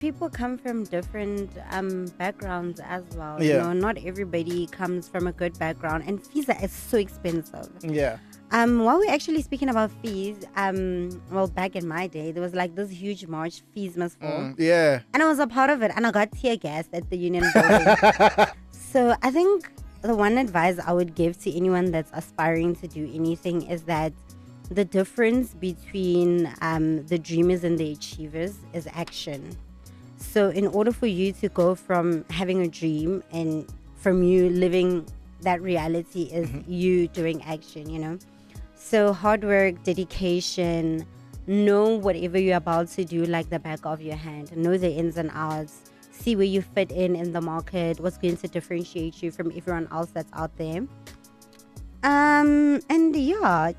People come from different backgrounds as well. Yeah. You know, not everybody comes from a good background, and fees are so expensive. Yeah. While we're actually speaking about fees, well, back in my day, there was like this huge march, fees must fall. Yeah. And I was a part of it, and I got tear gassed at the union building. So I think the one advice I would give to anyone that's aspiring to do anything is that the difference between the dreamers and the achievers is action. So in order for you to go from having a dream and from you living that reality is you doing action, you know. So hard work, dedication, know whatever you're about to do like the back of your hand. Know the ins and outs. See where you fit in the market, what's going to differentiate you from everyone else that's out there. And yeah,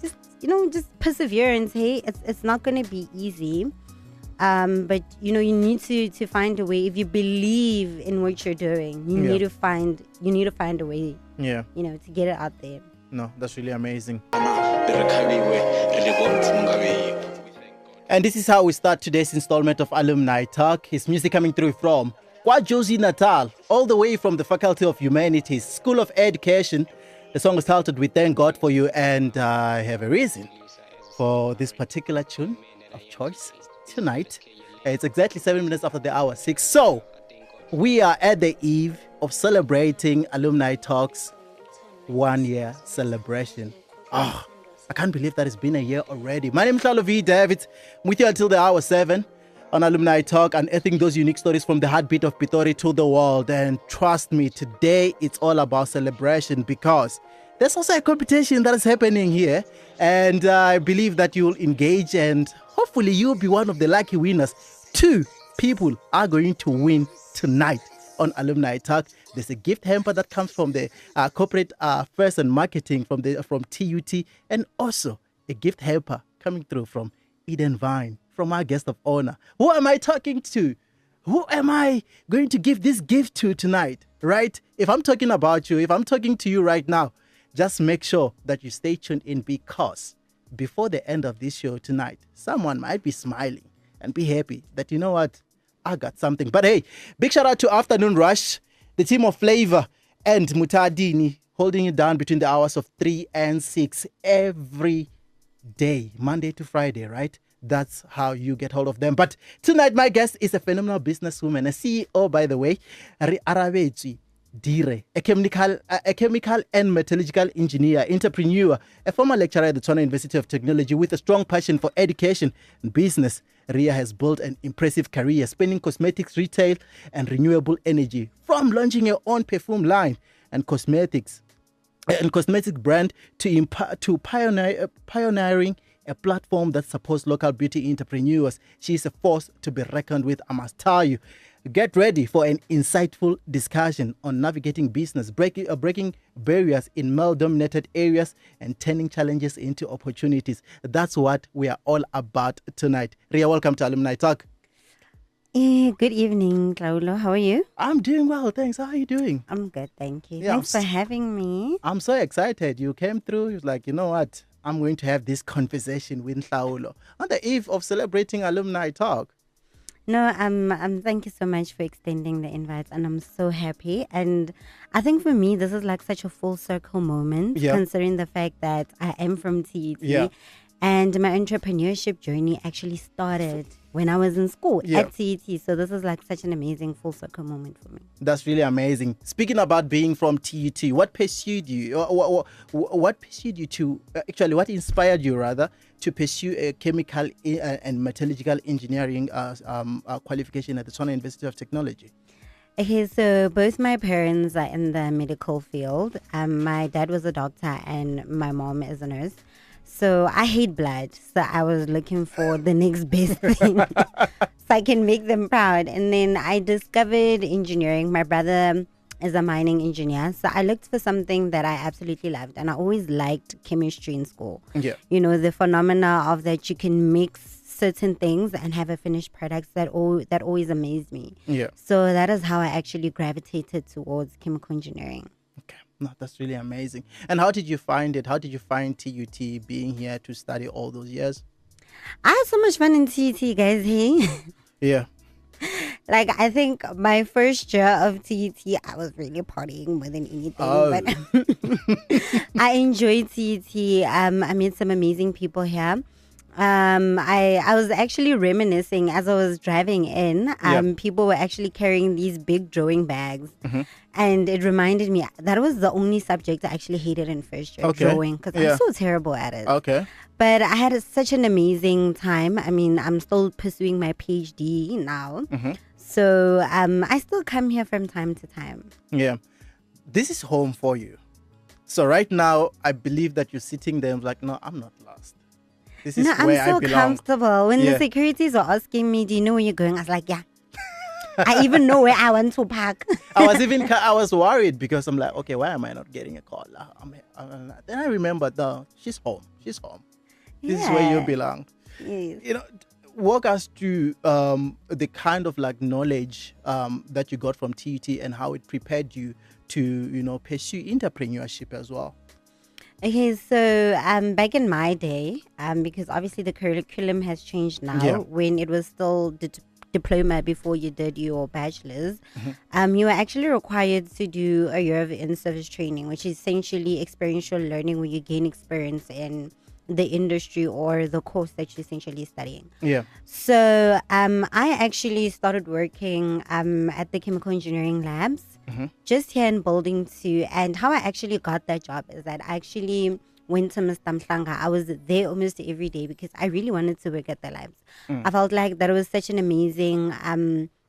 just perseverance. Hey, it's not going to be easy. But you need to find a way. If you believe in what you're doing, you need to find a way. Yeah. To get it out there. No, that's really amazing. And this is how we start today's installment of Alumni Talk. His music coming through from KwaZulu Natal, all the way from the Faculty of Humanities, School of Education. The song is titled "We Thank God for You," and I have a reason for this particular tune of choice tonight. It's exactly 7 minutes after the hour 6. So we are at the eve of celebrating Alumni Talks 1 year celebration. I can't believe that it's been a year already. My name is V. David. I'm with you until the hour 7 on Alumni Talk, unearthing those unique stories from the heartbeat of Pitori to the world. And trust me, today it's all about celebration, because there's also a competition that is happening here. And I believe that you'll engage, and hopefully you'll be one of the lucky winners. 2 people are going to win tonight on Alumni Talk. There's a gift hamper that comes from the corporate affairs and marketing from TUT, and also a gift hamper coming through from Eden Vine, from our guest of honor. Who am I talking to? Who am I going to give this gift to tonight? Right? If I'm talking about you, if I'm talking to you right now, just make sure that you stay tuned in, because before the end of this show tonight, someone might be smiling and be happy that, you know what, I got something. But hey, big shout out to Afternoon Rush, the team of Flavor and Mutadini, holding it down between the hours of 3 and 6 every day, Monday to Friday, right? That's how you get hold of them. But tonight, my guest is a phenomenal businesswoman, a CEO, by the way, Rearabetswe, a chemical and metallurgical engineer, entrepreneur, a former lecturer at the Tshwane University of Technology with a strong passion for education and business. Ria has built an impressive career spanning cosmetics, retail, and renewable energy, from launching her own perfume line and cosmetics brand to pioneering a platform that supports local beauty entrepreneurs. She is a force to be reckoned with, I must tell you. Get ready for an insightful discussion on navigating business, breaking barriers in male-dominated areas, and turning challenges into opportunities. That's what we are all about tonight. Ria, welcome to Alumni Talk. Good evening, Claulo. How are you? I'm doing well, thanks. How are you doing? I'm good, thank you. Yeah, Thanks for having me. I'm so excited. You came through. You was like, you know what? I'm going to have this conversation with Claulo on the eve of celebrating Alumni Talk. No, thank you so much for extending the invite, and I'm so happy. And I think for me, this is like such a full circle moment, considering the fact that I am from TET, and my entrepreneurship journey actually started when I was in school at TET. So this is like such an amazing full circle moment for me. That's really amazing. Speaking about being from TET, what pursued you? What pursued you to actually? What inspired you rather to pursue a chemical and metallurgical engineering qualification at the Tshwane University of Technology? Okay, so both my parents are in the medical field. My dad was a doctor and my mom is a nurse. So I hate blood. So I was looking for the next best thing so I can make them proud. And then I discovered engineering. My brother is a mining engineer. So I looked for something that I absolutely loved. And I always liked chemistry in school. Yeah. You know, the phenomena of that you can mix certain things and have a finished product that always amazed me. Yeah. So that is how I actually gravitated towards chemical engineering. Okay. No, that's really amazing. And how did you find it? How did you find TUT being here to study all those years? I had so much fun in TUT, guys. Hey. Yeah. Like, I think my first year of TET, I was really partying more than anything. But I enjoyed TET. I met some amazing people here. I was actually reminiscing as I was driving in. People were actually carrying these big drawing bags, and it reminded me that was the only subject I actually hated in first year, drawing, because I'm so terrible at it. Okay. But I had such an amazing time. I mean, I'm still pursuing my PhD now, so I still come here from time to time. Yeah, this is home for you. So right now, I believe that you're sitting there like, no, I'm not lost. This is where I'm so I belong. comfortable. When the securities were asking me, do you know where you're going? I was like, yeah. I even know where I want to park. I was worried because I'm like, okay, why am I not getting a call? Then I remembered, no, she's home. She's home. This is where you belong. Yes. You know, walk us through the kind of like knowledge that you got from TUT and how it prepared you to, you know, pursue entrepreneurship as well. Okay, so back in my day, because obviously the curriculum has changed now. When it was still diploma before you did your bachelor's, you were actually required to do a year of in-service training, which is essentially experiential learning, where you gain experience in the industry or the course that you're essentially studying. Yeah. So I actually started working at the chemical engineering labs just here in Building 2. And how I actually got that job is that I actually went to Mr. Mhlanga. I was there almost every day because I really wanted to work at the labs. I felt like that was such an amazing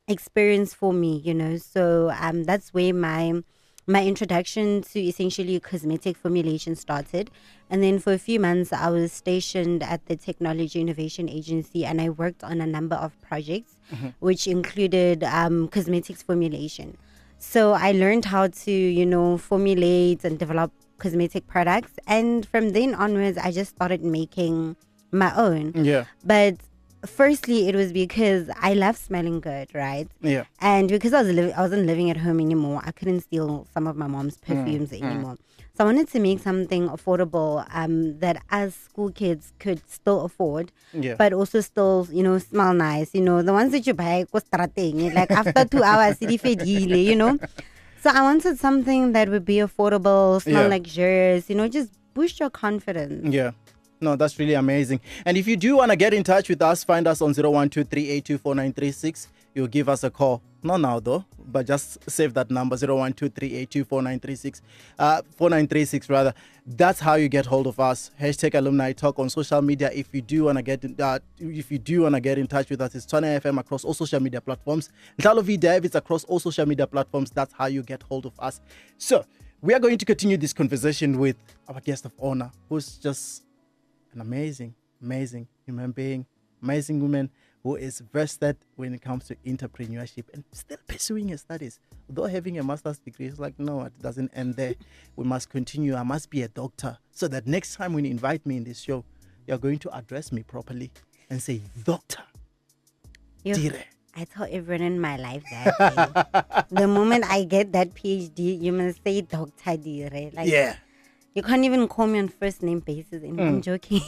experience for me, you know. So that's where my introduction to essentially cosmetic formulation started. And then for a few months, I was stationed at the Technology Innovation Agency, and I worked on a number of projects, which included cosmetics formulation. So I learned how to, you know, formulate and develop cosmetic products. And from then onwards, I just started making my own. Yeah. But firstly, it was because I love smelling good, right? Yeah. And because I wasn't living at home anymore, I couldn't steal some of my mom's perfumes anymore. So I wanted to make something affordable that us school kids could still afford, but also still, you know, smell nice. You know, the ones that you buy, like after 2 hours, you know. So I wanted something that would be affordable, smell luxurious, you know, just boost your confidence. Yeah. No, that's really amazing. And if you do want to get in touch with us, find us on 01238249936. You'll give us a call. Not now though, but just save that number, 01238249936. 4936 rather. That's how you get hold of us. Hashtag Alumni Talk on social media. If you do want to get in touch with us, it's Twana FM across all social media platforms. Ntalo V Davids across all social media platforms. That's how you get hold of us. So we are going to continue this conversation with our guest of honor, who's just an amazing human being, amazing woman who is vested when it comes to entrepreneurship and still pursuing her studies. Although having a master's degree, it's like, no, it doesn't end there. We must continue. I must be a doctor so that next time when you invite me in this show, you're going to address me properly and say, Doctor Dire. I tell everyone in my life that the moment I get that PhD, you must say Dr. Dire. Like, yeah. You can't even call me on first name basis. I'm joking.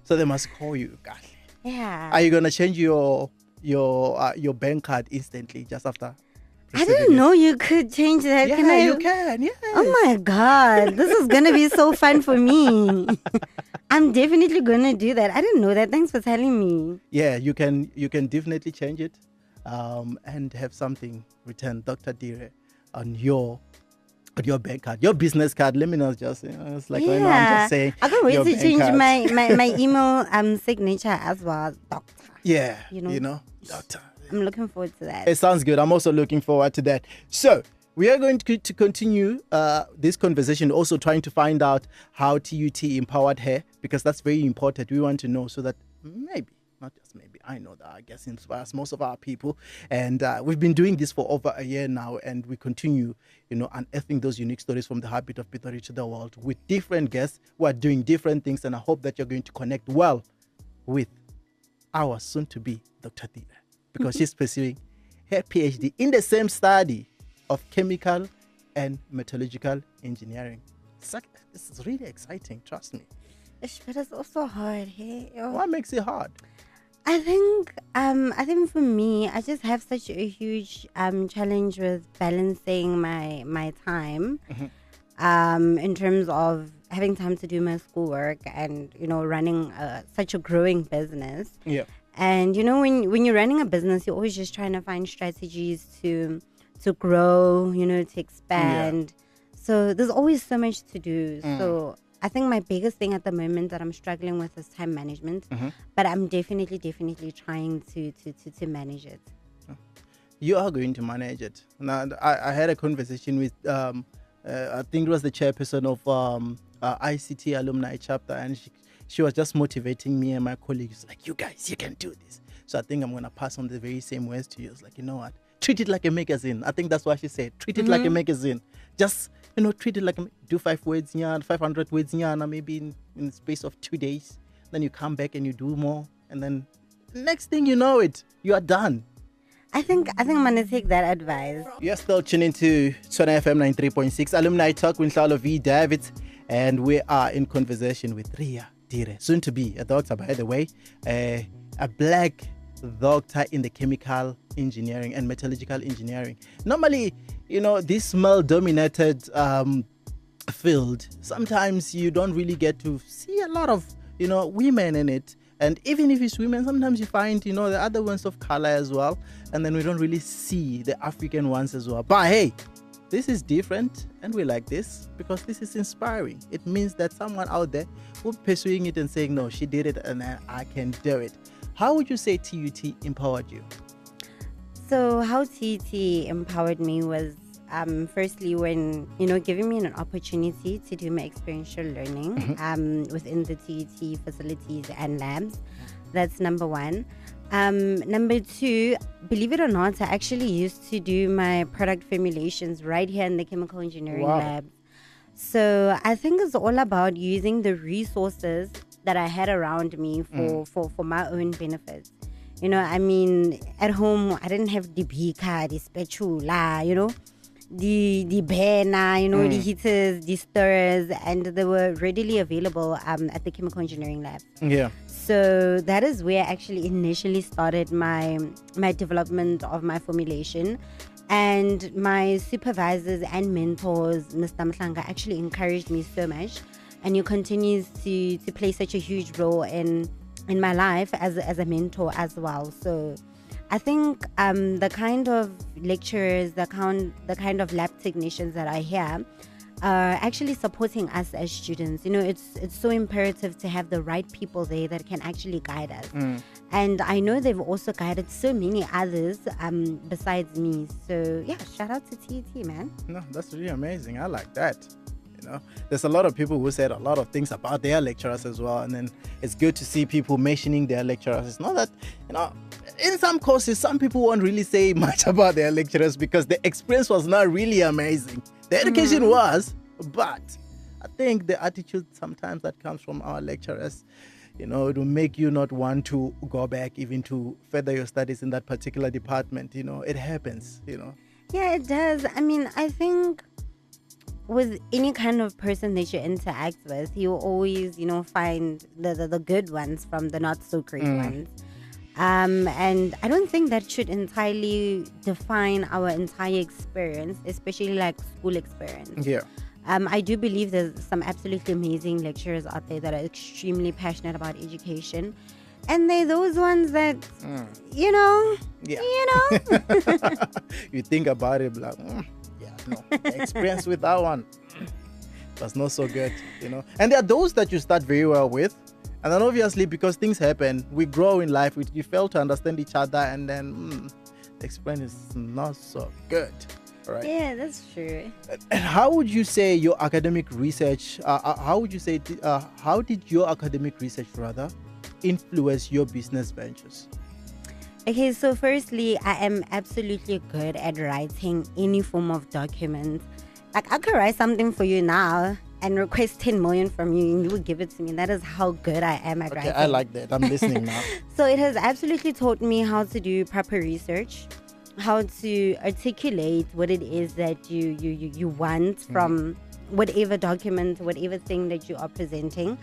So they must call you, God. Yeah. Are you gonna change your bank card instantly just after? I didn't know you could change that. Yeah, you can. Yeah. Oh my God, this is gonna be so fun for me. I'm definitely gonna do that. I didn't know that. Thanks for telling me. Yeah, you can definitely change it, and have something written, Dr. Dire, on your bank card, your business card. Let me know, just it's like right now I'm just saying. I can't wait to change my email signature as well, Doctor. Yeah, you know, Doctor. I'm looking forward to that. It sounds good. I'm also looking forward to that. So we are going to continue this conversation, also trying to find out how TUT empowered her, because that's very important. We want to know so that maybe, not just maybe, I know that I guess inspires most of our people. And we've been doing this for over a year now, and we continue, unearthing those unique stories from the heartbeat of Peter to the world with different guests who are doing different things. And I hope that you're going to connect well with our soon-to-be Dr. Dire, because she's pursuing her PhD in the same study of chemical and metallurgical engineering. This is really exciting, trust me. But it's also hard. Hey? What makes it hard? I think for me, I just have such a huge challenge with balancing my time, in terms of having time to do my schoolwork and running such a growing business. Yeah. And when you're running a business, you're always just trying to find strategies to grow, to expand. So there's always so much to do. So I think my biggest thing at the moment that I'm struggling with is time management, but I'm definitely trying to manage it. You are going to manage it. Now, I had a conversation with, I think it was the chairperson of ICT Alumni chapter, and she was just motivating me and my colleagues, like, you guys, you can do this. So I think I'm going to pass on the very same words to you. It's like, you know what? Treat it like a magazine. I think that's what she said. Treat it like a magazine. Just, treat it like do 500 words, maybe in the space of 2 days. Then you come back and you do more. And then next thing you know it, you are done. I think I'm going to take that advice. You're still tuning to Tswana FM 93.6 Alumni Talk with Nhlalo V. Davids. And we are in conversation with Ria Dire, soon to be a doctor, by the way, a black doctor in the chemical engineering and metallurgical engineering. Normally, this male-dominated field, sometimes you don't really get to see a lot of, women in it. And even if it's women, sometimes you find, the other ones of color as well. And then we don't really see the African ones as well. But hey, this is different, and we like this because this is inspiring. It means that someone out there will be pursuing it and saying, no, she did it and I can do it. How would you say TUT empowered you? So how TUT empowered me was firstly when, giving me an opportunity to do my experiential learning within the TUT facilities and labs. That's number one. Number two, believe it or not, I actually used to do my product formulations right here in the chemical engineering lab. So I think it's all about using the resources that I had around me for my own benefits. At home, I didn't have the beaker, the spatula, the burner, the heaters, the stirrers, and they were readily available at the chemical engineering lab. Yeah. So that is where I actually initially started my development of my formulation. And my supervisors and mentors, Mr. Mhlanga, actually encouraged me so much. And he continues to play such a huge role in my life as a mentor as well. So I think the kind of lecturers, the kind of lab technicians that I hear are actually supporting us as students. It's so imperative to have the right people there that can actually guide us. And I know they've also guided so many others besides me. So yeah, shout out to TUT, man. No, that's really amazing. I like that. There's a lot of people who said a lot of things about their lecturers as well, and then it's good to see people mentioning their lecturers. It's not that, in some courses, some people won't really say much about their lecturers because the experience was not really amazing. The education was, but I think the attitude sometimes that comes from our lecturers, it will make you not want to go back even to further your studies in that particular department. It happens, Yeah, it does. I think with any kind of person that you interact with, you always, find the good ones from the not so great ones. And I don't think that should entirely define our entire experience, especially like school experience. Yeah. I do believe there's some absolutely amazing lecturers out there that are extremely passionate about education. And they're those ones that, Yeah. you You think about it, like, the experience with that one was not so good, And there are those that you start very well with. And then obviously, because things happen, we grow in life, we fail to understand each other, and then the experience is not so good. Right? Yeah, that's true. And how would you say your academic research, how did your academic research influence your business ventures? Okay, so firstly, I am absolutely good at writing any form of document. Like, I could write something for you now and request 10 million from you and you will give it to me. That is how good I am at writing. Okay, I like that. I'm listening now. So it has absolutely taught me how to do proper research, how to articulate what it is that you want from whatever document, whatever thing that you are presenting.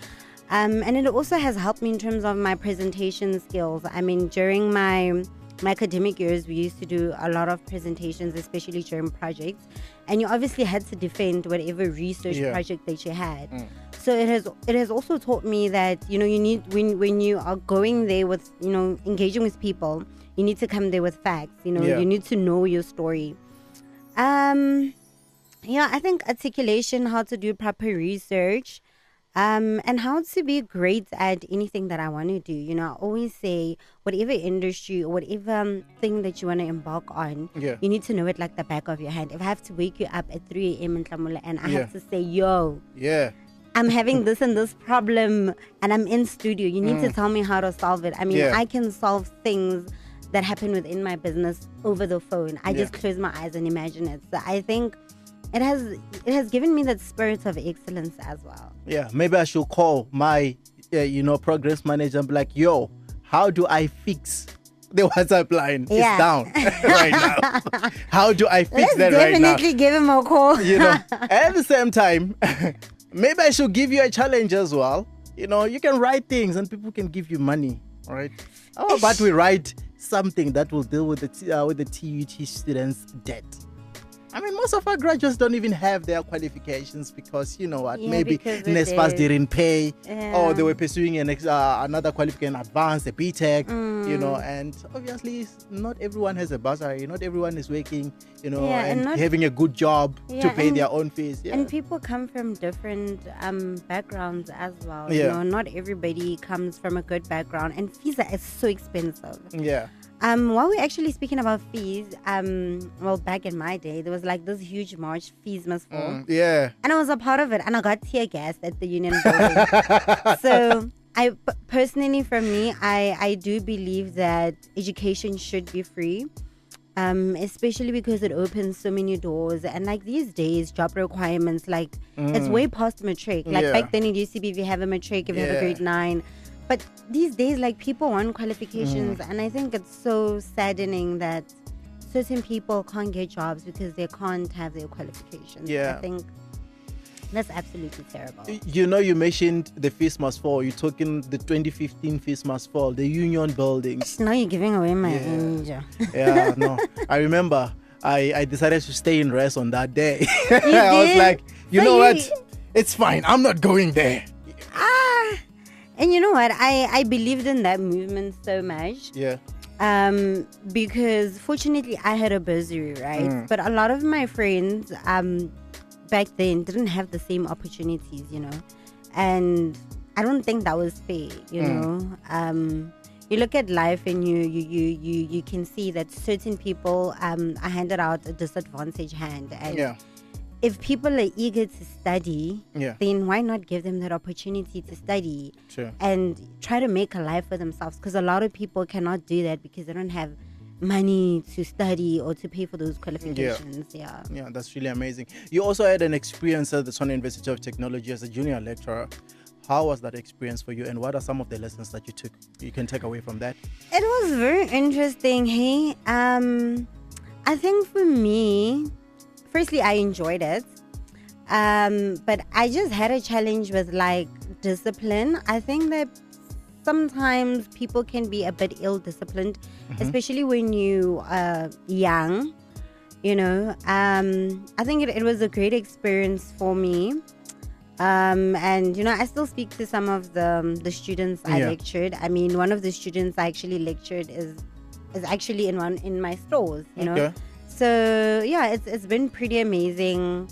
And it also has helped me in terms of my presentation skills. I mean, during my academic years, we used to do a lot of presentations, especially during projects, and you obviously had to defend whatever research project that you had. So it has also taught me that, you know, you need, when you are going there with, you know, engaging with people, you need to come there with facts. You know, you need to know your story. Yeah, I think articulation, how to do proper research, and how to be great at anything that I want to do. You know, I always say, whatever industry or whatever thing that you want to embark on, you need to know it like the back of your hand. If I have to wake you up at 3 a.m. in Tlamula and I have to say, yo, I'm having this and this problem and I'm in studio, you need to tell me how to solve it. I mean, I can solve things that happen within my business over the phone. I just close my eyes and imagine it. So I think it has given me that spirit of excellence as well. Yeah, maybe I should call my, progress manager and be like, yo, how do I fix the WhatsApp line? It's down right now. How do I fix that right now? Let's definitely give him a call. You know, at the same time, maybe I should give you a challenge as well. You know, you can write things and people can give you money, all right? How about we write something that will deal with the TUT students' debt? I mean, most of our graduates don't even have their qualifications because, you know what, maybe NSFAS didn't pay, or they were pursuing another qualification, advanced, a BTech, you know, and obviously not everyone has a bursary, not everyone is working, you know, and having a good job to pay their own fees. And people come from different backgrounds as well. You know, not everybody comes from a good background, and fees are so expensive. While we're actually speaking about fees, well, back in my day, there was like this huge march, fees must fall. And I was a part of it, and I got tear gassed at the union building. So personally, for me, I do believe that education should be free, especially because it opens so many doors. And like these days, job requirements, like it's way past matric. Like back then it used to be, if you have a matric, if you have a grade 9. But these days, like, people want qualifications, and I think it's so saddening that certain people can't get jobs because they can't have their qualifications. I think that's absolutely terrible. You know, you mentioned the fees must fall. You're talking the 2015 fees must fall, the union buildings. Now you're giving away my age. No. I remember I decided to stay in rest on that day. I was like, you know what? It's fine. I'm not going there. And you know what? I believed in that movement so much. Because fortunately I had a bursary, right? But a lot of my friends back then didn't have the same opportunities, you know. And I don't think that was fair, you know. You look at life and you can see that certain people are handed out a disadvantaged hand. And if people are eager to study, then why not give them that opportunity to study and try to make a life for themselves? Because a lot of people cannot do that because they don't have money to study or to pay for those qualifications. Yeah, that's really amazing. You also had an experience at the Tshwane University of Technology as a junior lecturer. How was that experience for you, and what are some of the lessons that you can take away from that? It was very interesting. Hey, I think for me, firstly, I enjoyed it. But I just had a challenge with like discipline. I think that sometimes people can be a bit ill-disciplined, especially when you are young, you know. I think it was a great experience for me. And, you know, I still speak to some of the students I lectured. I mean, one of the students I actually lectured is actually in my stores, you know. So yeah, it's been pretty amazing.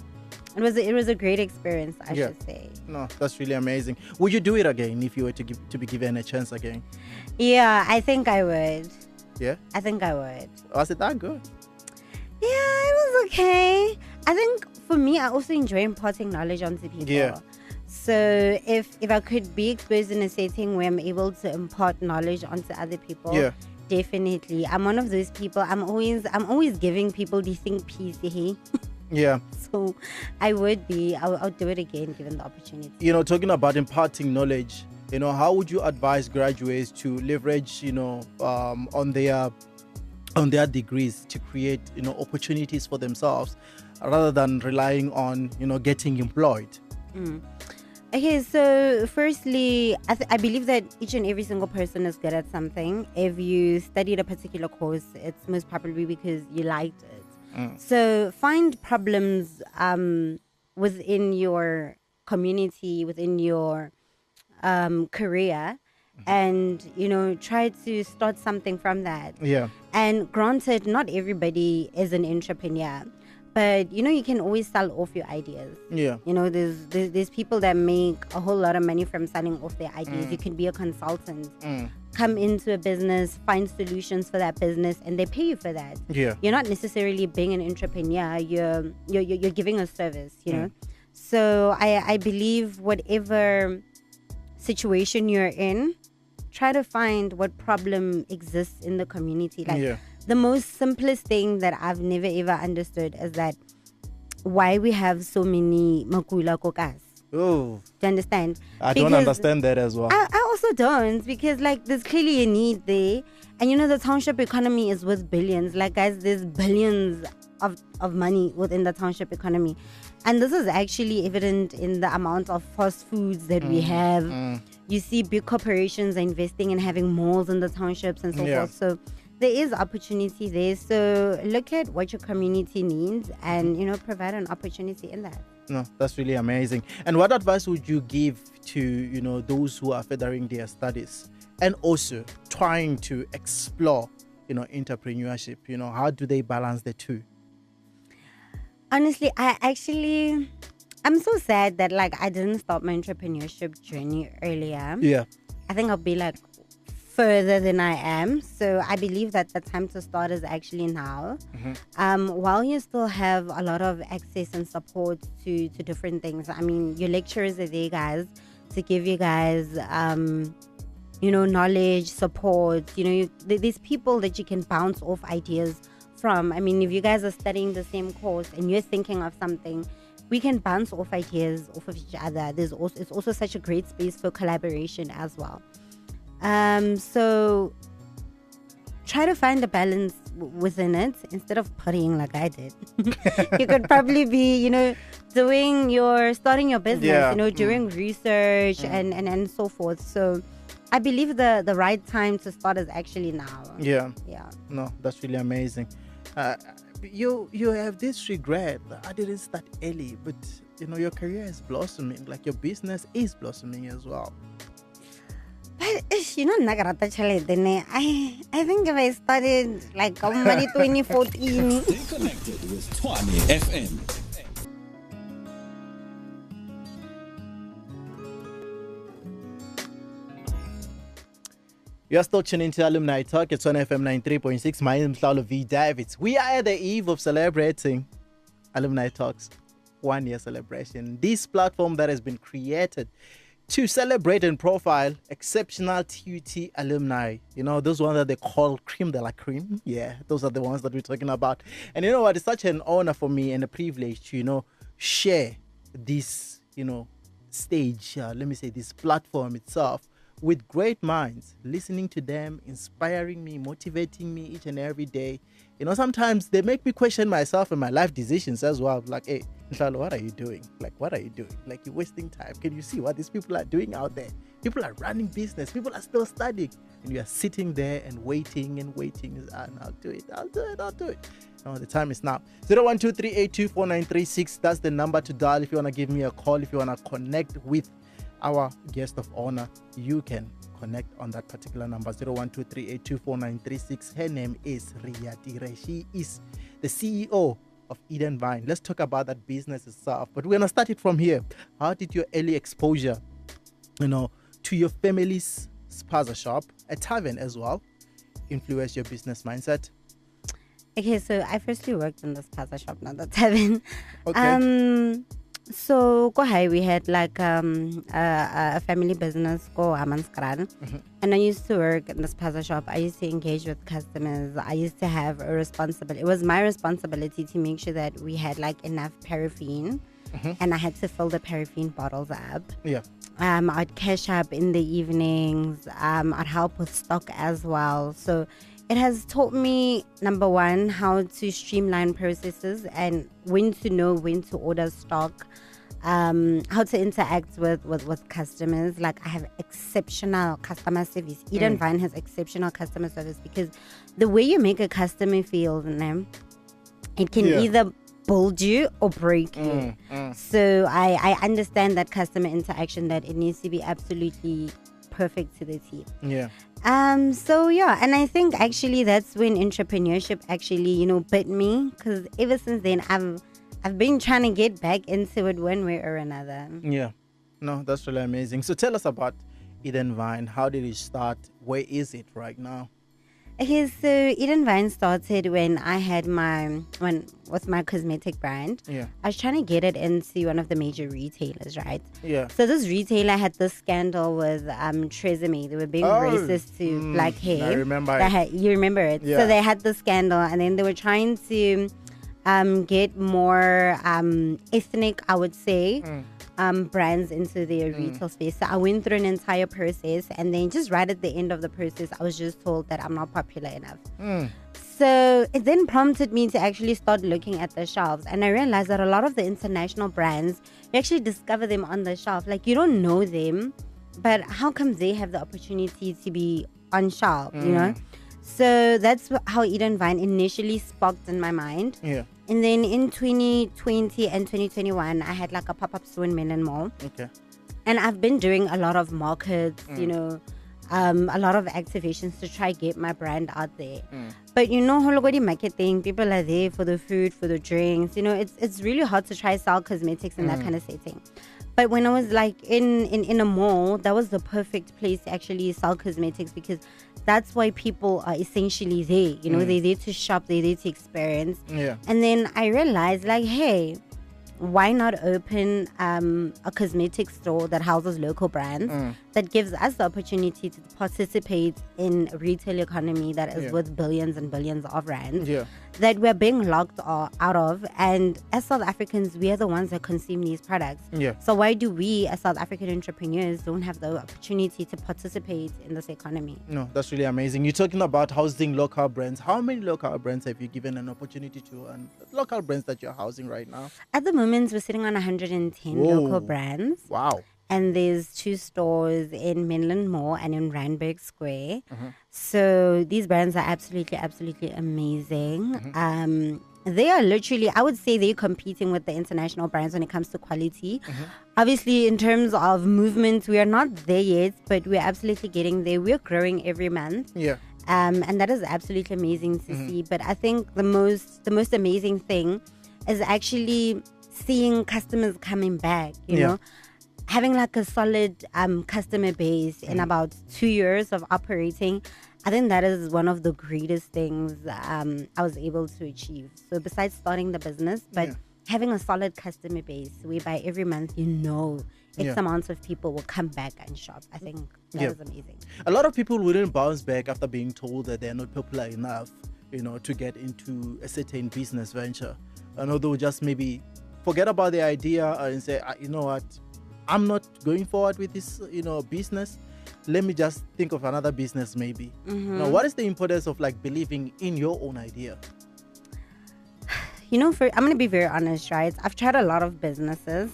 It was a great experience, I should say. No, that's really amazing. Would you do it again if you were to be given a chance again? Yeah, I think I would. Yeah? I think I would. Was it that good? Yeah, it was okay. I think for me, I also enjoy imparting knowledge onto people. So if I could be exposed in a setting where I'm able to impart knowledge onto other people, definitely. I'm one of those people. I'm always giving people the think piece. So I would be. I'll do it again given the opportunity. You know, talking about imparting knowledge, you know, how would you advise graduates to leverage, you know, on their degrees to create, you know, opportunities for themselves rather than relying on, you know, getting employed? Okay, so firstly, I believe that each and every single person is good at something. If you studied a particular course, it's most probably because you liked it. So find problems within your community, within your career, and try to start something from that. Yeah. And granted, not everybody is an entrepreneur, but you can always sell off your ideas. Yeah. There's people that make a whole lot of money from selling off their ideas. You can be a consultant, come into a business, find solutions for that business, and they pay you for that. Yeah. You're not necessarily being an entrepreneur. You're giving a service. So I believe whatever situation you're in, try to find what problem exists in the community. Like the most simplest thing that I've never ever understood is that why we have so many makula kokas. Oh, Do you understand? I don't understand that as well. I also don't, because like there's clearly a need there, and the township economy is worth billions. Like guys, there's billions of money within the township economy, and this is actually evident in the amount of fast foods that we have. You see big corporations are investing in having malls in the townships and so forth. So there is opportunity there. So look at what your community needs and provide an opportunity in that. No, that's really amazing. And what advice would you give to those who are furthering their studies and also trying to explore entrepreneurship? How do they balance the two? Honestly, I'm so sad that like I didn't start my entrepreneurship journey earlier. Yeah. I think I'll be like further than I am. So I believe that the time to start is actually now. While you still have a lot of access and support to different things. I mean, your lecturers are there, guys, to give you guys knowledge, support. There's people that you can bounce off ideas from. I mean, if you guys are studying the same course and you're thinking of something, we can bounce off ideas off of each other. It's also such a great space for collaboration as well. So try to find a balance within it instead of partying like I did. You could probably be, starting your business, doing research and so forth. So I believe the right time to start is actually now. Yeah. Yeah. No, that's really amazing. You have this regret. I didn't start early, but your career is blossoming. Like your business is blossoming as well. But I think if I started like 2014. Stay connected with Tshwane FM. You are still tuning to Alumni Talk. It's on FM 93.6. My name is Mhlalo V. Davids. We are at the eve of celebrating Alumni Talks 1 year celebration. This platform that has been created to celebrate and profile exceptional TUT alumni. Those ones that they call cream de la cream. Yeah, those are the ones that we're talking about. And you know what? It's such an honor for me and a privilege to, share this, stage, this platform itself with great minds, listening to them, inspiring me, motivating me each and every day. Sometimes they make me question myself and my life decisions as well. Like, hey, Mhlalo, what are you doing? Like, what are you doing? Like, you're wasting time. Can you see what these people are doing out there? People are running business. People are still studying. And you are sitting there and waiting. And I'll do it. No, the time is now. 0123824936. That's the number to dial if you want to give me a call. If you want to connect with our guest of honor, you can connect on that particular number, 0123824936. Her name is Rearabetswe. She is the CEO of Eden Vine. Let's talk about that business itself. But we're going to start it from here. How did your early exposure, to your family's spaza shop, a tavern as well, influence your business mindset? Okay, so I firstly worked in the spaza shop, not the tavern. Okay. So go ahead, we had like a family business go Amanskran, and I used to work in the spaza shop. I used to engage with customers. I used to have a responsibility. It was my responsibility to make sure that we had like enough paraffin, and I had to fill the paraffin bottles up. Yeah. I'd cash up in the evenings. I'd help with stock as well. So it has taught me, number one, how to streamline processes and when to know when to order stock. how to interact with customers. Like I have exceptional customer service. Eden Vine has exceptional customer service because the way you make a customer feel, it can either build you or break you. So I understand that customer interaction, that it needs to be absolutely perfect to the T. So yeah, and I think actually that's when entrepreneurship actually, bit me, because ever since then I've been trying to get back into it one way or another. Yeah. No, that's really amazing. So tell us about Eden Vine. How did it start? Where is it right now? Okay, so Eden Vine started when I had with my cosmetic brand. Yeah. I was trying to get it into one of the major retailers, right? Yeah. So this retailer had this scandal with Tresemme. They were being racist to black hair. I remember it. You remember it? Yeah. So they had the scandal, and then they were trying to get more ethnic, I would say, brands into their retail space. So I went through an entire process, and then just right at the end of the process, I was just told that I'm not popular enough. So it then prompted me to actually start looking at the shelves, and I realized that a lot of the international brands, you actually discover them on the shelf. Like, you don't know them, but how come they have the opportunity to be on shelf, So that's how Eden Vine initially sparked in my mind. Yeah. And then in 2020 and 2021, I had like a pop-up store in Menlyn Mall. Okay. And I've been doing a lot of markets, a lot of activations to try get my brand out there. But Hologodi marketing, people are there for the food, for the drinks. It's really hard to try sell cosmetics in that kind of setting. But when I was like in a mall, that was the perfect place to actually sell cosmetics, because that's why people are essentially there. They're there to shop, they're there to experience. Yeah. And then I realized, like, hey, why not open a cosmetic store that houses local brands, that gives us the opportunity to participate in a retail economy that is worth billions and billions of rands that we're being locked out of. And as South Africans, we are the ones that consume these products. So why do we as South African entrepreneurs don't have the opportunity to participate in this economy? No, that's really amazing. You're talking about housing local brands. How many local brands have you given an opportunity to, and local brands that you're housing right now? At the moment, we're sitting on 110 local brands. Wow. And there's 2 stores in Menlyn Mall and in Randburg Square. So these brands are absolutely, absolutely amazing. They are literally, I would say they're competing with the international brands when it comes to quality. Obviously, in terms of movement, we are not there yet, but we're absolutely getting there. We're growing every month. Yeah. And that is absolutely amazing to see. But I think the most amazing thing is actually seeing customers coming back, you know, having like a solid customer base in about 2 years of operating. I think that is one of the greatest things I was able to achieve. So besides starting the business, but having a solid customer base whereby every month X amount of people will come back and shop. I think that is amazing. A lot of people wouldn't bounce back after being told that they're not popular enough, to get into a certain business venture. I know they'll just maybe forget about the idea and say, you know what, I'm not going forward with this, business. Let me just think of another business maybe. Now, what is the importance of like believing in your own idea? I'm going to be very honest, right? I've tried a lot of businesses,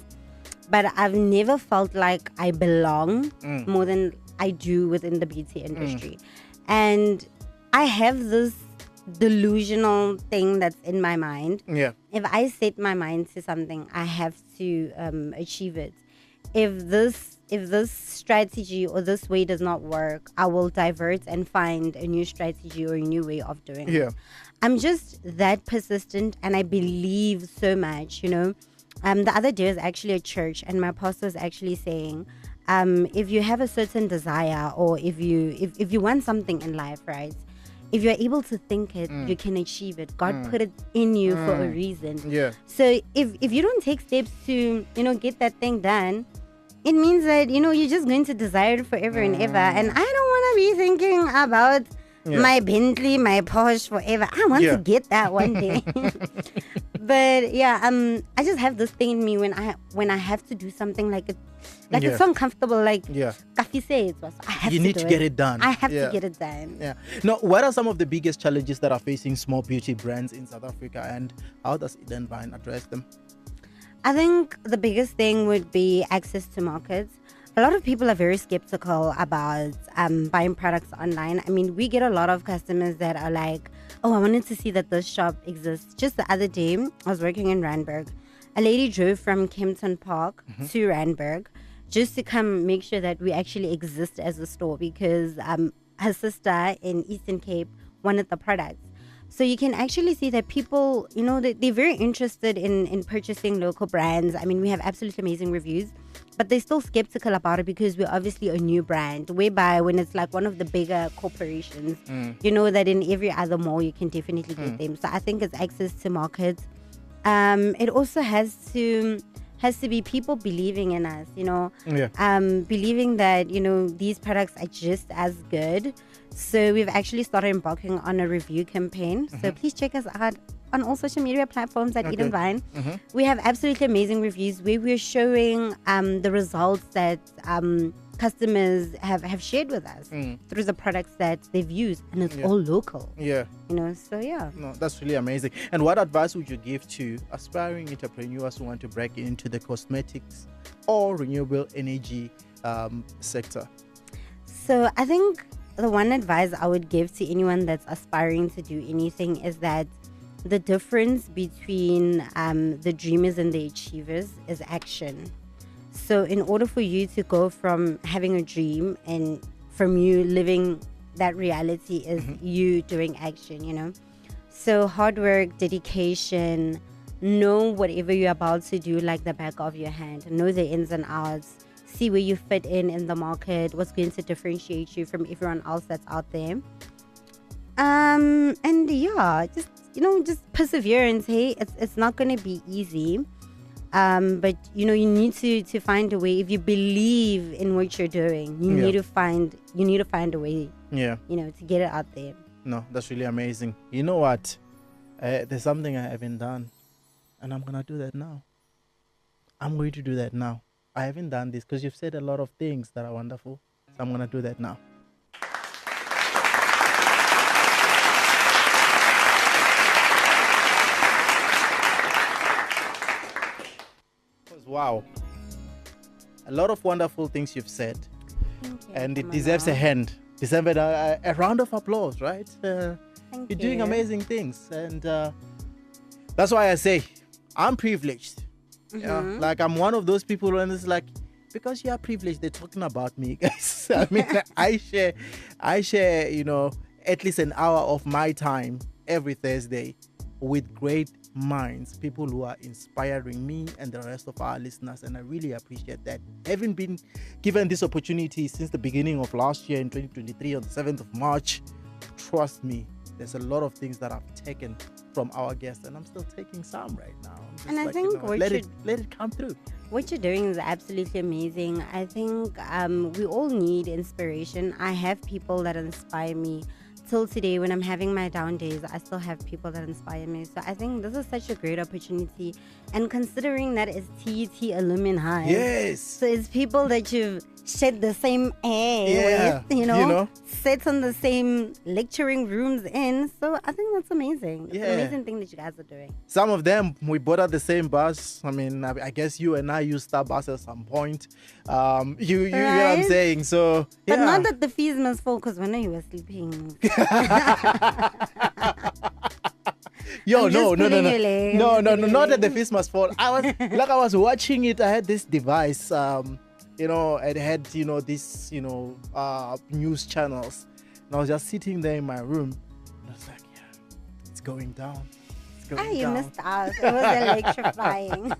but I've never felt like I belong more than I do within the beauty industry. And I have this delusional thing that's in my mind. If I set my mind to something, I have to achieve it. If this strategy or this way does not work, I will divert and find a new strategy or a new way of doing it. I'm just that persistent, and I believe so much, The other day was actually at church, and my pastor was actually saying, if you have a certain desire, or if you want something in life, right? If you're able to think it, you can achieve it. God put it in you for a reason. So if you don't take steps to, get that thing done, it means that, you're just going to desire it forever and ever. And I don't want to be thinking about my Bentley, my Porsche forever. I want to get that one day. But I just have this thing in me when I have to do something it's so uncomfortable. I have you need to get it done. I have to get it done. Now, what are some of the biggest challenges that are facing small beauty brands in South Africa, and how does Eden Vine address them? I think the biggest thing would be access to markets. A lot of people are very skeptical about buying products online. I mean, we get a lot of customers that are like, oh, I wanted to see that this shop exists. Just the other day, I was working in Randburg. A lady drove from Kempton Park to Randburg just to come make sure that we actually exist as a store because her sister in Eastern Cape wanted the products. So you can actually see that people, they're very interested in purchasing local brands. I mean, we have absolutely amazing reviews, but they're still skeptical about it because we're obviously a new brand. Whereby when it's like one of the bigger corporations, you know that in every other mall you can definitely get them. So I think it's access to markets. It also has to be people believing in us, believing that, these products are just as good. So we've actually started embarking on a review campaign. So please check us out on all social media platforms at Eden Vine. We have absolutely amazing reviews where we're showing the results that customers have shared with us through the products that they've used, and it's all local. So yeah. No, that's really amazing. And what advice would you give to aspiring entrepreneurs who want to break into the cosmetics or renewable energy sector? So I think the one advice I would give to anyone that's aspiring to do anything is that the difference between the dreamers and the achievers is action. So in order for you to go from having a dream and from you living that reality is you doing action, So hard work, dedication, know whatever you're about to do like the back of your hand, know the ins and outs, see where you fit in the market, what's going to differentiate you from everyone else that's out there. And yeah, just perseverance. Hey, it's not going to be easy. But you need to find a way. If you believe in what you're doing, you need to find a way. To get it out there. No, that's really amazing. You know what? There's something I haven't done, and I'm gonna do that now. I'm going to do that now. I haven't done this because you've said a lot of things that are wonderful. So I'm gonna do that now. Wow. A lot of wonderful things you've said. Thank you. And it deserves a hand. Deserves a round of applause, right? You're doing amazing things. And that's why I say I'm privileged. Yeah, like I'm one of those people, and it's like, because you are privileged, they're talking about me, guys. I mean, I share, at least an hour of my time every Thursday with great minds, people who are inspiring me and the rest of our listeners, and I really appreciate that. Having been given this opportunity since the beginning of last year in 2023 on the 7th of March, trust me, there's a lot of things that I've taken from our guests, and I'm still taking some right now. And I think let it come through. What you're doing is absolutely amazing. I think we all need inspiration. I have people that inspire me. Till today, when I'm having my down days, I still have people that inspire me. So I think this is such a great opportunity. And considering that it's TUT Alumni, yes, so it's people that you've shared the same air with, sits in the same lecturing rooms in. So I think that's amazing. It's an amazing thing that you guys are doing. Some of them, we both at the same bus. I mean, I guess you and I used that bus at some point. You know what I'm saying? So, but not that the fees must fall, because when you were sleeping. Yo, no, not that the fees must fall. I was watching it. I had this device, it had, this, news channels. And I was just sitting there in my room. And I was like, it's going down. It's going down. You missed out. It was electrifying.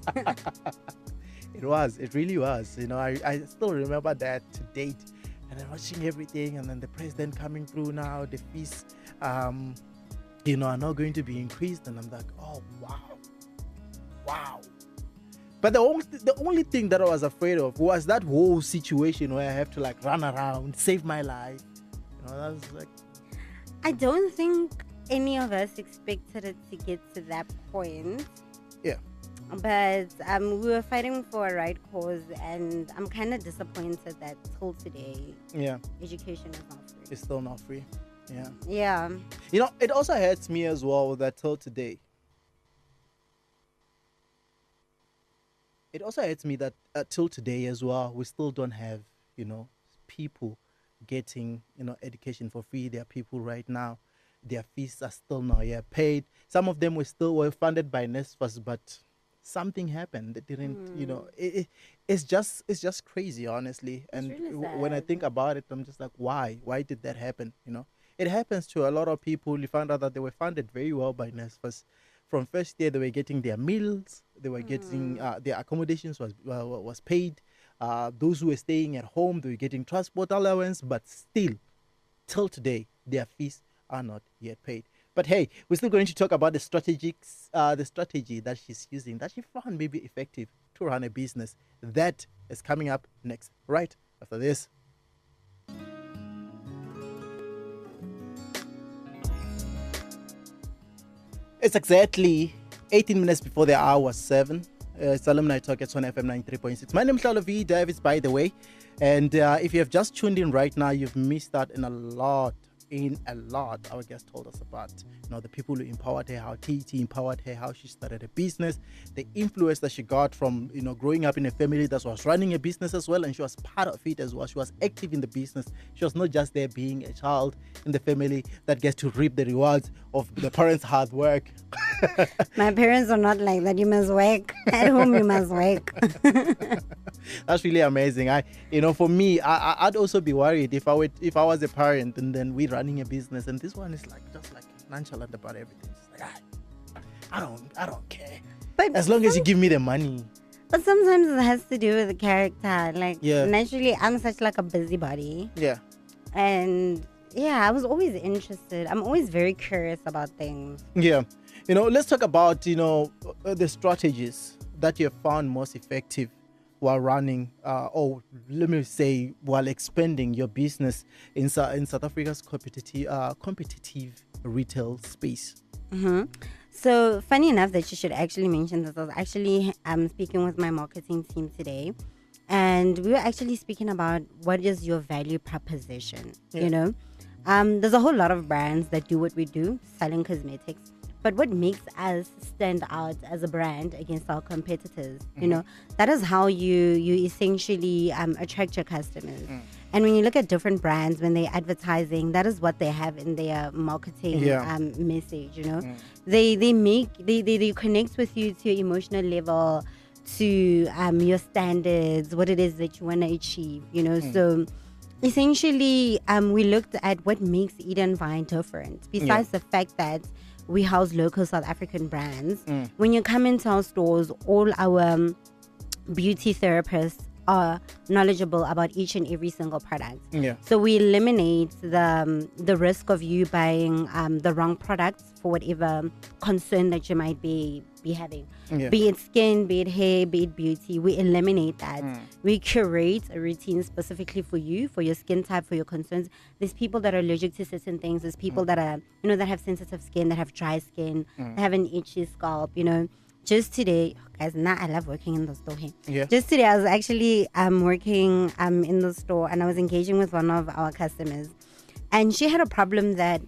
It really was. I still remember that to date. And then watching everything, and then the president coming through now, the fees, are not going to be increased. And I'm like, oh, wow. But the only thing that I was afraid of was that whole situation where I have to run around, save my life. That was like. I don't think any of us expected it to get to that point. Yeah. But we were fighting for a right cause, and I'm kind of disappointed that till today, education is not free. It's still not free. Yeah. Yeah. It also hurts me as well that till today, it also hurts me that till today as well, we still don't have, people getting, education for free. There are people right now, their fees are still not yet paid. Some of them were funded by NSFAS, but something happened. They didn't, it's just crazy, honestly. And really when I sad. think about it, I'm just like, why? Why did that happen? It happens to a lot of people. You found out that they were funded very well by NSFAS. From first year, they were getting their meals. They were getting their accommodations was paid. Those who were staying at home, they were getting transport allowance. But still, till today, their fees are not yet paid. But hey, we're still going to talk about the strategy that she's using, that she found maybe effective to run a business. That is coming up next, right after this. It's exactly 18 minutes before the hour 7. It's Alumni Talk at 1 FM 93.6. My name is Lalovi Davis, by the way. And if you have just tuned in right now, you've missed out in a lot. Our guest told us about, the people who empowered her, how TT empowered her, how she started a business, the influence that she got from, growing up in a family that was running a business as well. And she was part of it as well. She was active in the business. She was not just there being a child in the family that gets to reap the rewards of the parents' hard work. My parents are not like that. You must work. At home, you must work. That's really amazing. For me, I'd also be worried if I was a parent and then we running a business and this one is just nonchalant about everything. It's like, I don't care. But as long as you give me the money. But sometimes it has to do with the character. Yeah. Naturally, I'm such a busybody. Yeah. And I was always interested. I'm always very curious about things. Yeah. Let's talk about, the strategies that you have found most effective while running, or let me say, while expanding your business in South Africa's competitive retail space. Mm-hmm. So, funny enough that you should actually mention this. I was actually speaking with my marketing team today, and we were actually speaking about what is your value proposition. Yeah. There's a whole lot of brands that do what we do, selling cosmetics. But what makes us stand out as a brand against our competitors, that is how you essentially attract your customers. And when you look at different brands, when they're advertising, that is what they have in their marketing message, They connect with you to your emotional level, to your standards, what it is that you want to achieve, So essentially, we looked at what makes Eden Vine different, besides the fact that we house local South African brands. When you come into our stores, all our beauty therapists are knowledgeable about each and every single product. Yeah. So we eliminate the risk of you buying the wrong products for whatever concern that you might be having. Yeah. Be it skin, be it hair, be it beauty. We eliminate that. We curate a routine specifically for you, for your skin type, for your concerns. There's people that are allergic to certain things. There's people that are, that have sensitive skin, that have dry skin, that have an itchy scalp, Just today, guys, now I love working in the store here. Yeah. Just today, I was actually working in the store, and I was engaging with one of our customers, and she had a problem that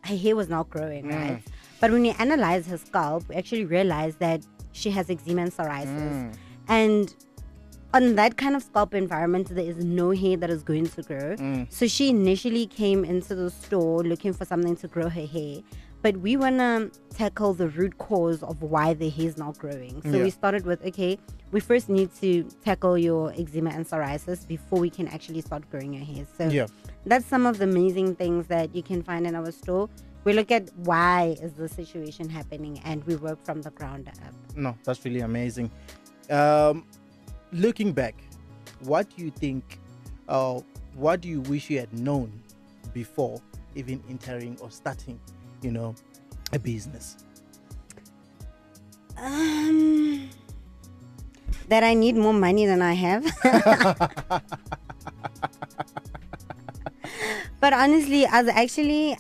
her hair was not growing, right? But when we analyzed her scalp, we actually realized that she has eczema and psoriasis. And on that kind of scalp environment, there is no hair that is going to grow. So she initially came into the store looking for something to grow her hair. But we want to tackle the root cause of why the hair is not growing. So we started with, we first need to tackle your eczema and psoriasis before we can actually start growing your hair. So that's some of the amazing things that you can find in our store. We look at why is the situation happening, and we work from the ground up. No, that's really amazing. Looking back, what do you think, what do you wish you had known before even entering or starting, a business? That I need more money than I have. But honestly, I was actually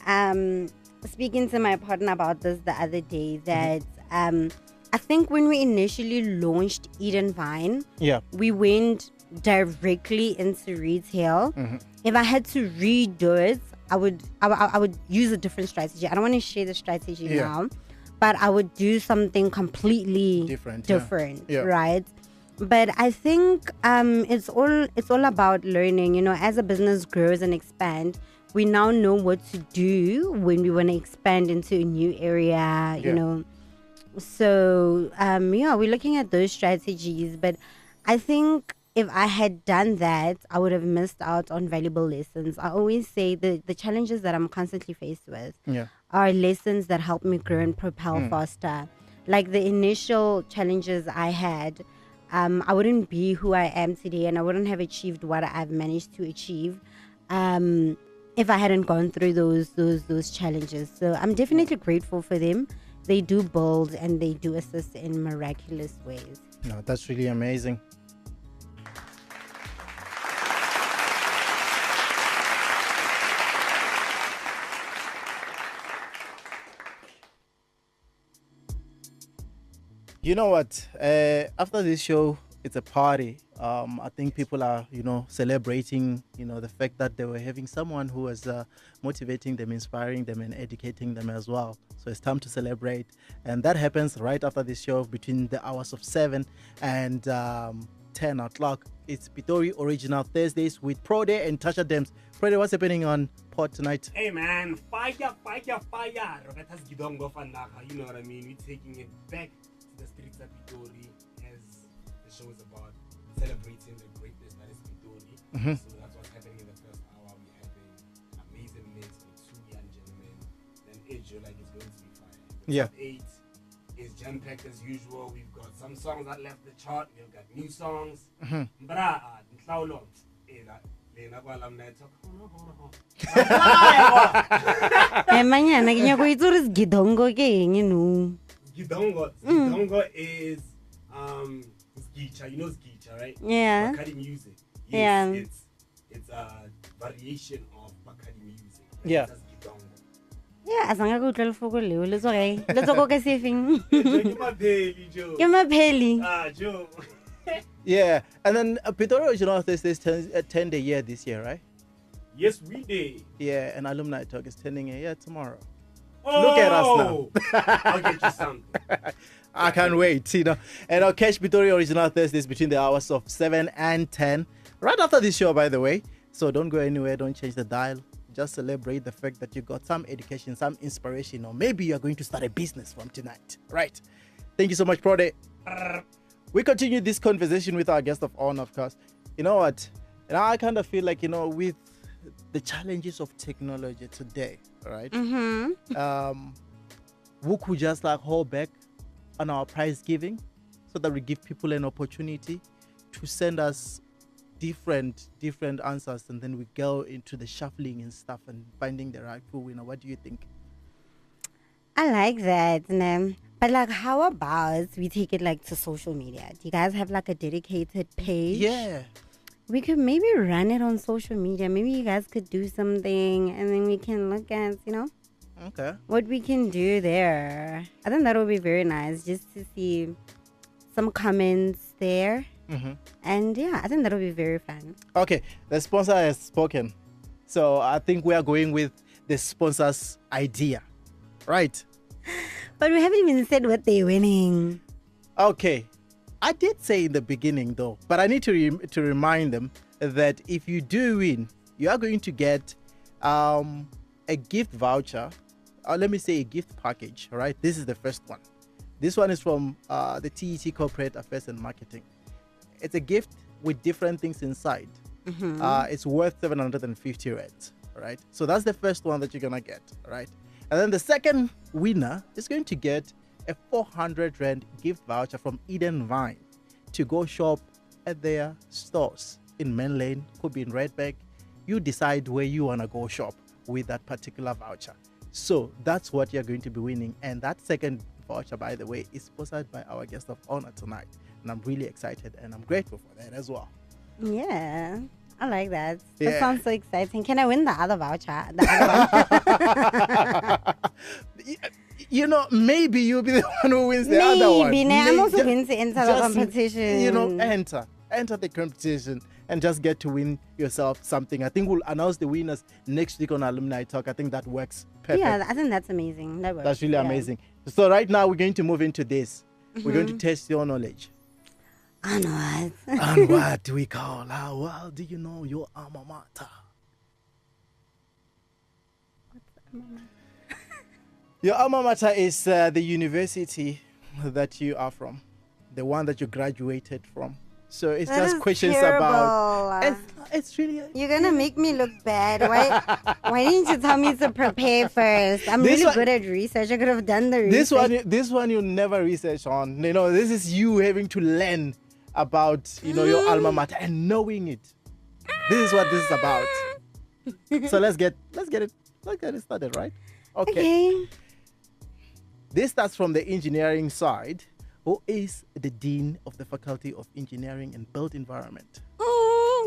speaking to my partner about this the other day, that I think when we initially launched Eden Vine, we went directly into retail. If I had to redo it, I would use a different strategy. I don't want to share the strategy now, but I would do something completely different, right? But I think it's all about learning. You know, as a business grows and expand, we now know what to do when we want to expand into a new area. You Yeah. know, so yeah, we're looking at those strategies. But I think if I had done that, I would have missed out on valuable lessons. I always say the challenges that I'm constantly faced with Yeah. are lessons that help me grow and propel faster. Like the initial challenges I had, I wouldn't be who I am today, and I wouldn't have achieved what I've managed to achieve if I hadn't gone through those challenges. So I'm definitely grateful for them. They do build and they do assist in miraculous ways. No, that's really amazing. You know what? After this show, it's a party. I think people are, celebrating, the fact that they were having someone who was motivating them, inspiring them, and educating them as well. So it's time to celebrate, and that happens right after this show between the hours of 7 and 10 o'clock. It's Pitori Original Thursdays with Prode and Tasha Dems. Prode, what's happening on Pod tonight? Hey man, fire. Roberta's Gidongo Fanaka, you know what I mean? We're taking it back to the streets of Pitori as the show is about celebrating the greatness that is Pitori. So that's what's happening in the first hour. We're having amazing mix with two young gentlemen. Then Edge, like it's going to be fire. The Yeah. top 8 is jam-packed as usual. We've got some songs that left the chart. We've got new songs. Bra, Nhlawulo, Lena kwa Alumni Talk. Manyana ke nyako itse gore se gidongo ke eng no. Gidongo is Skicha. You know Skicha, right? Yeah. Bakadi music. Yeah. It's a variation of Bakadi music. Yeah. That's Gidongo. Yeah, asanga go utlwa lefoko leo le tswa le tswa go ka sefeng. Ke mapheli, Joe. Ke mapheli. Joe. Yeah, and then Pitori Original Thursdays turns 10 a year this year, right? Yes, we did. Yeah, and Alumni Talk is turning a year tomorrow. Oh, Look at us now. I'll get you something. I can't wait, And I'll catch Pitori Original Thursdays between the hours of 7 and 10. Right after this show, by the way. So don't go anywhere, don't change the dial. Just celebrate the fact that you got some education, some inspiration, or maybe you're going to start a business from tonight. Right. Thank you so much, Prode. We continue this conversation with our guest of honor, of course. You know what? And I kind of feel like, with the challenges of technology today, right? We could just hold back on our prize giving so that we give people an opportunity to send us different answers, and then we go into the shuffling and stuff and finding the rightful winner. What do you think? I like that, Nam. But how about we take it to social media? Do you guys have a dedicated page? Yeah. We could maybe run it on social media. Maybe you guys could do something, and then we can look at, Okay. what we can do there. I think that would be very nice, just to see some comments there. And yeah, I think that would be very fun. Okay. The sponsor has spoken. So I think we are going with the sponsor's idea. Right. But we haven't even said what they're winning. Okay. I did say in the beginning, though, but I need to remind them that if you do win, you are going to get a gift voucher, or let me say a gift package, right? This is the first one. This one is from the TET Corporate Affairs and Marketing. It's a gift with different things inside. It's worth 750 rands, right? So that's the first one that you're going to get, right? And then the second winner is going to get a 400 rand gift voucher from Eden Vine to go shop at their stores in Main Lane, could be in Redback. You decide where you want to go shop with that particular voucher. So that's what you're going to be winning. And that second voucher, by the way, is sponsored by our guest of honor tonight. And I'm really excited and I'm grateful for that as well. Yeah, I like that. Yeah. That sounds so exciting. Can I win the other voucher? The other one? Maybe you'll be the one who wins the other one. Maybe. I'm also Just- going to enter the just, competition. enter the competition and just get to win yourself something. I think we'll announce the winners next week on Alumni Talk. I think that works perfect. Yeah, I think that's amazing. That works. That's really Yeah. amazing. So right now we're going to move into this. We're going to test your knowledge. On what? And what do we call how well do you know your alma mater? Your alma mater is the university that you are from, the one that you graduated from. So it's That just is questions terrible. about. It's really. You're gonna make me look bad. Why didn't you tell me to prepare first? I'm This really one- good at research. I could have done the research. This one you never research on. You know, this is you having to learn about your alma mater and knowing it. This is what this is about. So let's get it started, right? Okay. This starts from the engineering side. Who is the Dean of the Faculty of Engineering and Built Environment?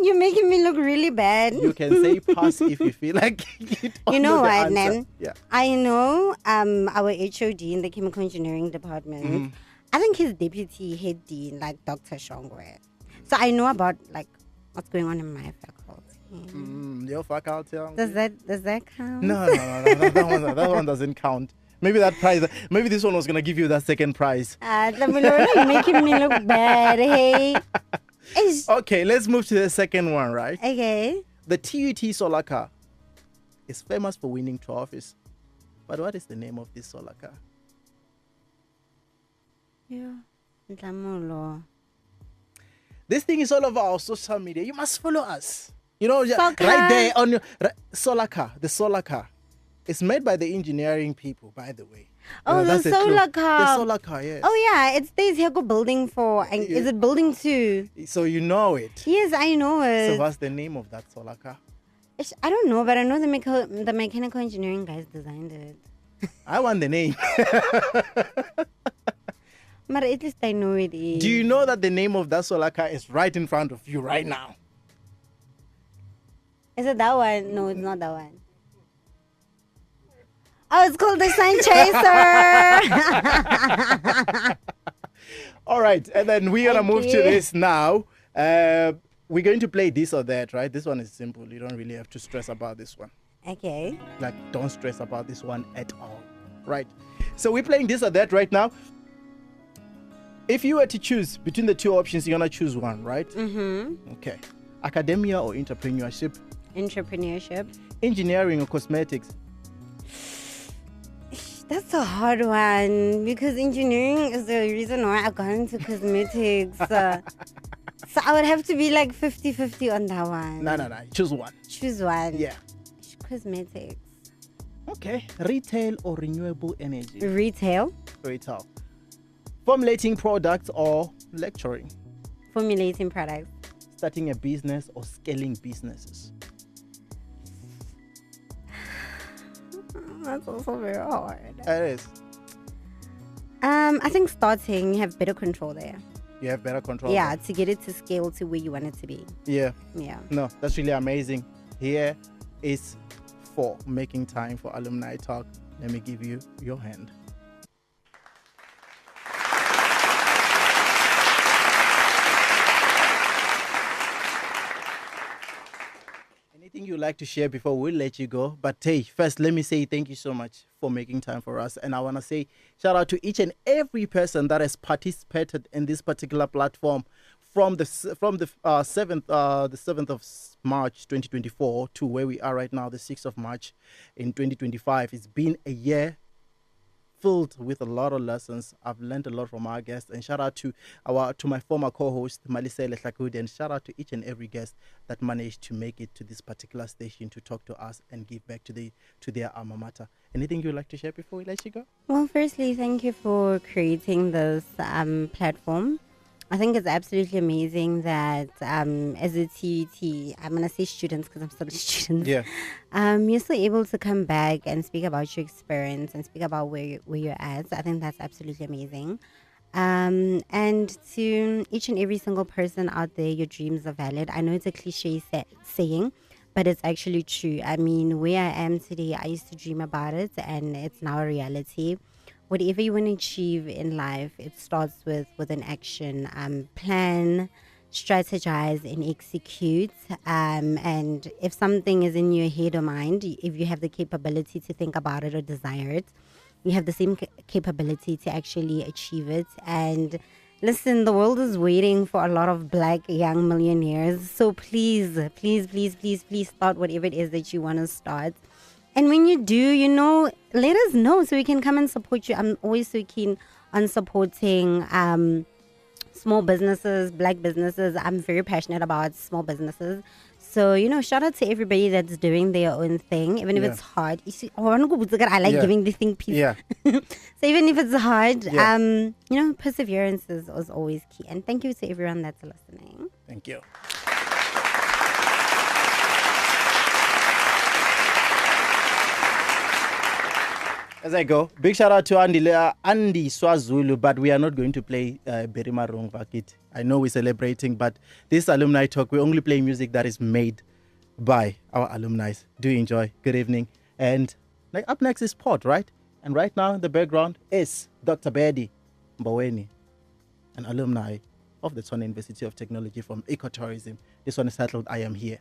You're making me look really bad. You can say pass if you feel like you don't You know the what, answer. Nan? Yeah. I know our HOD in the chemical engineering department. Mm-hmm. I think his deputy head dean, like Dr. Shongwe. So I know about like what's going on in my faculty. Your faculty. Does that count? No. That one doesn't count. Maybe this one was gonna give you that second prize. You're making me look bad. Hey. Okay, let's move to the second one, right? Okay. The TUT solar car is famous for winning trophies. But what is the name of this solar car? Yeah. Nhlamulo. This thing is all over our social media. You must follow us. Soccer. Right there on your solar car. The solar car. It's made by the engineering people, by the way. Oh, the that's a clue. solar car. The solar car, yes. Oh yeah, it stays here. Go building 4. And is it building 2? So you know it. Yes, I know it. So what's the name of that solar car? I don't know, but I know the mechanical engineering guys designed it. I want the name. But at least I know it is. Do you know that the name of that solar car is right in front of you right now? Is it that one? No, it's not that one. Oh, it's called the Sign Chaser. All right, and then we're gonna move to Okay. this now. We're going to play this or that, right? This one is simple. You don't really have to stress about this one. Okay. Like, don't stress about this one at all, right? So we're playing this or that right now. If you were to choose between the two options, you're gonna choose one, right? Mm-hmm. Okay. Academia or entrepreneurship? Entrepreneurship. Engineering or cosmetics? That's a hard one because engineering is the reason why I got into cosmetics. So I would have to be like 50-50 on that one. No. Choose one. Choose one. Yeah. Cosmetics. Okay. Retail or renewable energy? Retail. Retail. Formulating products or lecturing? Formulating products. Starting a business or scaling businesses? That's also very hard. It is. I think starting, you have better control there. You have better control. Yeah, to get it to scale to where you want it to be. Yeah. Yeah. No, that's really amazing. Here is for making time for Alumni Talk. Let me give you your hand. Anything you'd like to share before we let you go? But hey, first, let me say thank you so much for making time for us. And I want to say shout out to each and every person that has participated in this particular platform from the 7th of March 2024 to where we are right now, the 6th of March in 2025. It's been a year filled with a lot of lessons. I've learned a lot from our guests, and shout out to my former co-host Malisele Hlakud, and shout out to each and every guest that managed to make it to this particular station to talk to us and give back to their alma mater. Anything you'd like to share before we let you go? Well, firstly, thank you for creating this platform. I think it's absolutely amazing that as a TUT, I'm going to say students because I'm still a student. Yeah. You're still able to come back and speak about your experience and speak about where you're at. So I think that's absolutely amazing. And to each and every single person out there, your dreams are valid. I know it's a cliche saying, but it's actually true. I mean, where I am today, I used to dream about it and it's now a reality. Whatever you want to achieve in life, it starts with an action. Plan, strategize, and execute. And if something is in your head or mind, if you have the capability to think about it or desire it, you have the same capability to actually achieve it. And Listen, the world is waiting for a lot of black young millionaires. So please, please, please, please, please start whatever it is that you want to start. And when you do, let us know so we can come and support you. I'm always so keen on supporting small businesses, black businesses. I'm very passionate about small businesses. So, shout out to everybody that's doing their own thing, even if it's hard. You see, I like giving the thing peace. Yeah. So even if it's hard, perseverance is always key. And thank you to everyone that's listening. Thank you. As I go, big shout out to Andy Swazulu, but we are not going to play Berima Rong Bakit. I know we're celebrating, but this alumni talk, we only play music that is made by our alumni. Do enjoy. Good evening. And up next is Port, right? And right now in the background is Dr. Bedi Mboweni, an alumni of the Tshwane University of Technology from Ecotourism. This one is titled I Am Here.